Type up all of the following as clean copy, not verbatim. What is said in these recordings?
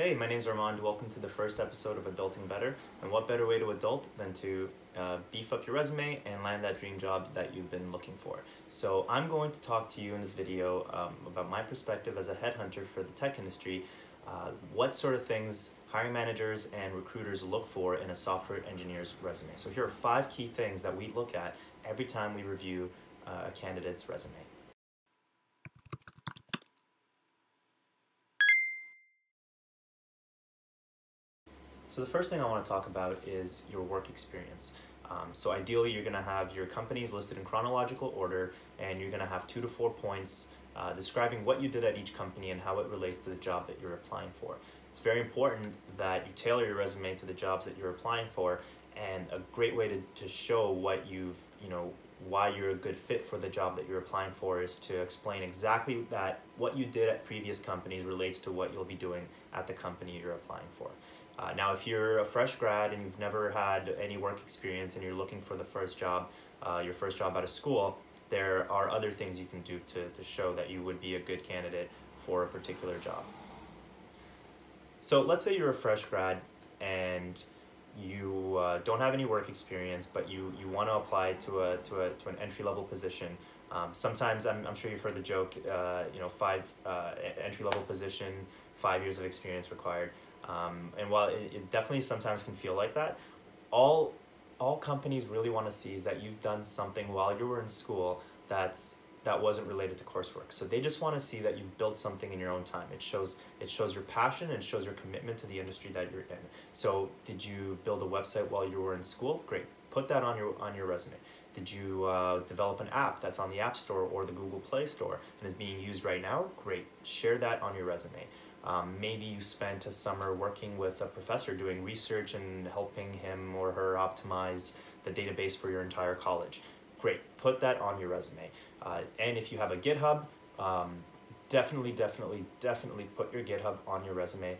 Hey, my name's Armand. Welcome to the first episode of Adulting Better. And what better way to adult than to beef up your resume and land that dream job that you've been looking for. So I'm going to talk to you in this video about my perspective as a headhunter for the tech industry, what sort of things hiring managers and recruiters look for in a software engineer's resume. So here are 5 key things that we look at every time we review a candidate's resume. So the first thing I want to talk about is your work experience. So ideally you're going to have your companies listed in chronological order, and you're going to have 2 to 4 points describing what you did at each company and how it relates to the job that you're applying for. It's very important that you tailor your resume to the jobs that you're applying for, and a great way to show what why you're a good fit for the job that you're applying for is to explain exactly that what you did at previous companies relates to what you'll be doing at the company you're applying for. Now, if you're a fresh grad and you've never had any work experience and you're looking for the first job, your first job out of school, there are other things you can do to show that you would be a good candidate for a particular job. So let's say you're a fresh grad and you don't have any work experience, but you want to apply to an entry-level position. Sometimes I'm sure you've heard the joke, entry-level position, 5 years of experience required. And while it definitely sometimes can feel like that, all companies really want to see is that you've done something while you were in school that wasn't related to coursework. So they just want to see that you've built something in your own time. It shows your passion and shows your commitment to the industry that you're in. So did you build a website while you were in school? Great. Put that on your resume. Did you develop an app that's on the App Store or the Google Play Store and is being used right now? Great. Share that on your resume. Maybe you spent a summer working with a professor doing research and helping him or her optimize the database for your entire college. Great, put that on your resume. And if you have a GitHub, definitely put your GitHub on your resume.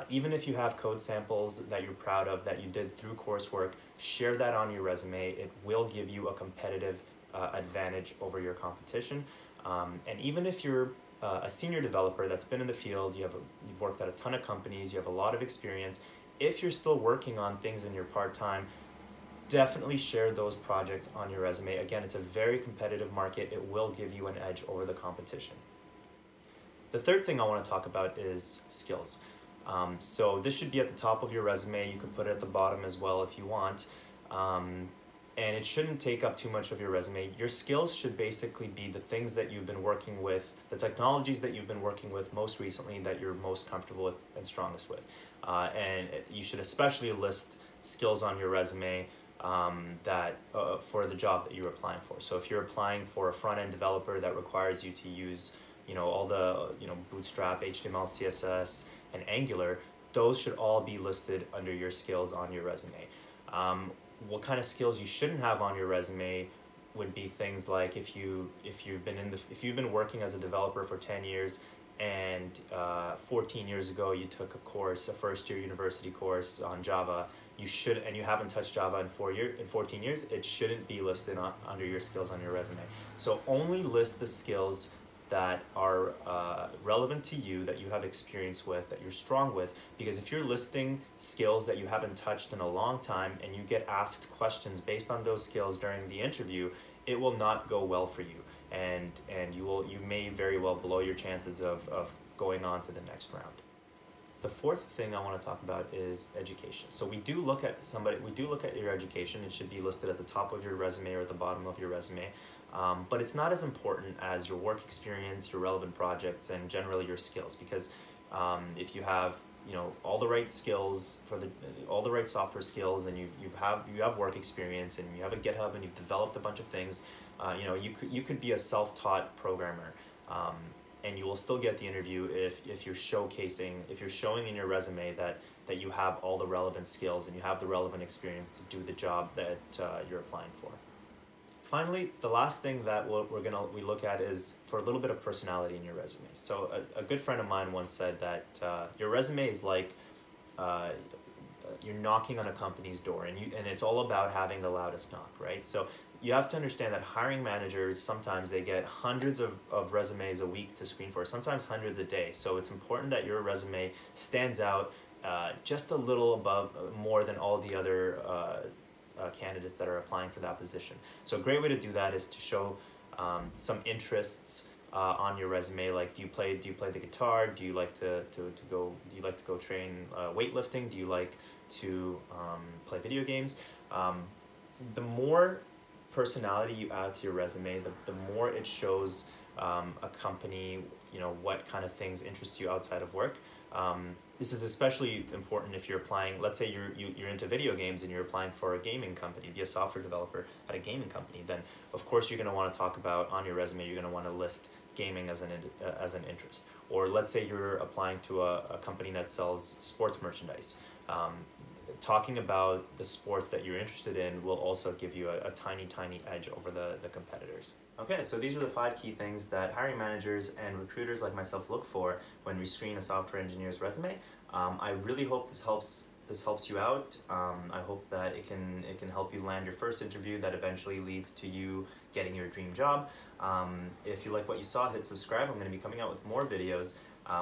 Even if you have code samples that you're proud of that you did through coursework, share that on your resume. It will give you a competitive advantage over your competition. And even if you're a senior developer that's been in the field, you've worked at a ton of companies, you have a lot of experience, if you're still working on things in your part-time, definitely share those projects on your resume. Again, it's a very competitive market. It will give you an edge over the competition. The third thing I want to talk about is skills. So this should be at the top of your resume. You can put it at the bottom as well if you want. And it shouldn't take up too much of your resume. Your skills should basically be the things that you've been working with, the technologies that you've been working with most recently that you're most comfortable with and strongest with. And you should especially list skills on your resume for the job that you're applying for. So if you're applying for a front-end developer that requires you to use all the Bootstrap, HTML, CSS, and Angular, those should all be listed under your skills on your resume. What kind of skills you shouldn't have on your resume would be things like if you've been working as a developer for 10 years and 14 years ago you took a first-year university course on Java, and you haven't touched Java in 14 years, it shouldn't be listed under your skills on your resume. So only list the skills that are relevant to you, that you have experience with, that you're strong with, because if you're listing skills that you haven't touched in a long time and you get asked questions based on those skills during the interview, it will not go well for you, and you may very well blow your chances of going on to the next round. The fourth thing I want to talk about is education. So we do look at your education. It should be listed at the top of your resume or at the bottom of your resume. But it's not as important as your work experience, your relevant projects, and generally your skills. Because if you have all the right skills all the right software skills, and you have work experience, and you have a GitHub, and you've developed a bunch of things, you could be a self-taught programmer. And you will still get the interview if you're showing in your resume that you have all the relevant skills and you have the relevant experience to do the job that you're applying for. Finally, the last thing that we look at is for a little bit of personality in your resume. So a good friend of mine once said that your resume is like you're knocking on a company's door, and it's all about having the loudest knock, right? So you have to understand that hiring managers, sometimes they get hundreds of resumes a week to screen for, sometimes hundreds a day. So it's important that your resume stands out just a little above, more than all the other candidates that are applying for that position. So a great way to do that is to show some interests on your resume. Like, do you play the guitar? Do you like to go train weightlifting? Do you like to play video games? The more personality you add to your resume, the more it shows a company, what kind of things interest you outside of work. This is especially important if you're applying, let's say you're into video games and you're applying for a gaming company, be a software developer at a gaming company, then of course you're going to want to talk about, on your resume, you're going to want to list gaming as an interest. Or let's say you're applying to a company that sells sports merchandise. Talking about the sports that you're interested in will also give you a tiny edge over the competitors. Okay, so these are the 5 key things that hiring managers and recruiters like myself look for when we screen a software engineer's resume. I really hope this helps you out. I hope that it can help you land your first interview that eventually leads to you getting your dream job. If you like what you saw, hit subscribe. I'm going to be coming out with more videos.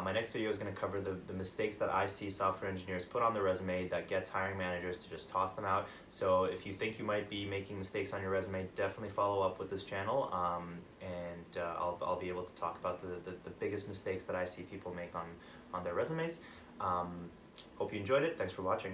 My next video is going to cover the mistakes that I see software engineers put on their resume that gets hiring managers to just toss them out. So if you think you might be making mistakes on your resume, definitely follow up with this channel, and I'll be able to talk about the biggest mistakes that I see people make on their resumes. Hope you enjoyed it. Thanks for watching.